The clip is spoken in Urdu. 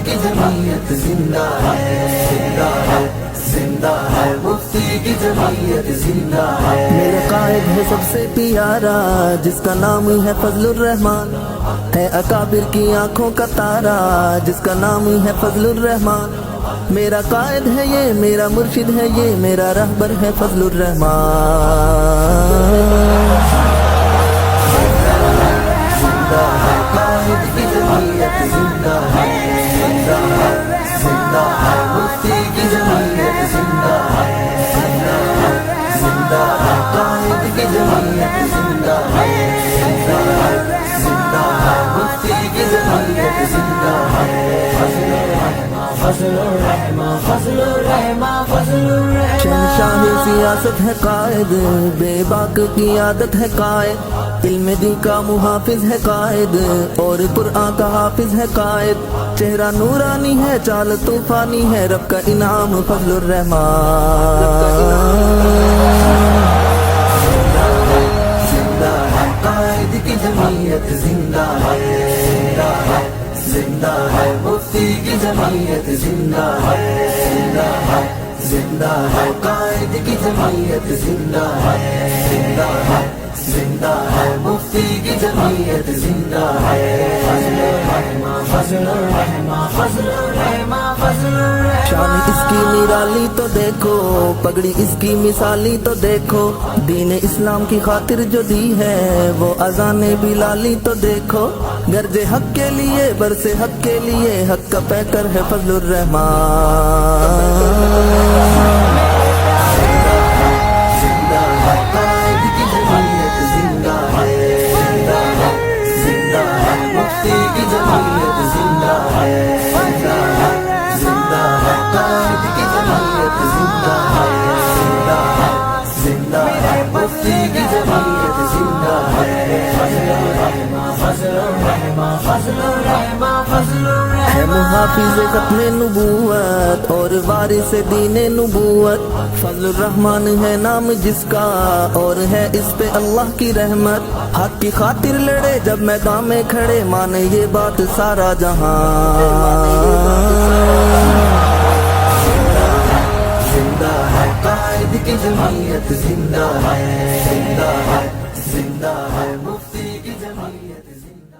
کی جمعیت زندہ ہے، زندہ ہے، زندہ ہے، مفتی کی جمعیت زندہ ہے۔ میرے قائد ہے سب سے پیارا، جس کا نام ہے فضل الرحمان، ہے اکابر کی آنکھوں کا تارا، جس کا نام ہے فضل الرحمان۔ میرا قائد ہے یہ، میرا مرشد ہے یہ، میرا رہبر ہے فضل الرحمان۔ زندہ ہے قائد کی جمعیت زندہ ہے، زندہ ہے، زندہ ہے، مفتی کی جمعیت زندہ ہے، زندہ ہے، زندہ ہے، قائد کی جمعیت زندہ ہے، زندہ ہے، زندہ ہے، مفتی کی جمعیت زندہ ہے۔ فضل الرحمن، فضل الرحمن، فضل الرحمن۔ شہنشاہ سیاست ہے قائد، بے باک کی عادت ہے قائد، علم دین کا محافظ ہے قائد، اور قرآن کا حافظ ہے قائد۔ چہرہ نورانی ہے، چال طوفانی ہے، رب کا انعام فضل الرحمان۔ زندہ ہے قائد کی جمعیت زندہ ہے، زندہ ہے، زندہ ہے، مفتی کی جمعیت زندہ ہے، زندہ ہے، زندہ ہے، قائد کی جمعیت زندہ ہے، زندہ ہے، زندہ ہے، مفتی کی جمعیت زندہ ہے۔ فضل الرحمن، فضل الرحمن، فضل الرحمن، فضل الرحمن۔ شان اس کی نرالی تو دیکھو، پگڑی اس کی مثالی تو دیکھو، دین اسلام کی خاطر جو دی ہے وہ اذان بلالی تو دیکھو، گرج حق کے لیے برس حق کے لیے، حق کا پیکر ہے فضل الرحمان۔ زندہ ہے قائد کی جمعیت زندہ ہے، زندہ ہے، زندہ ہے، مفتی کی جمعیت زندہ ہے، زندہ ہے، زندہ ہے، قائد کی جمعیت زندہ ہے، زندہ ہے، زندہ ہے، مفتی کی جمعیت زندہ ہے۔ فضل الرحمن، فضل الرحمن، فضل الرحمن، فضل الرحمن۔ ہے محافظ ختم نبوت اور وارث دین نبوت، فضل الرحمان ہے نام جس کا، اور ہے اس پہ اللہ کی رحمت۔ حق کی خاطر لڑے جب میدان میں کھڑے، مانے یہ بات سارا جہاں۔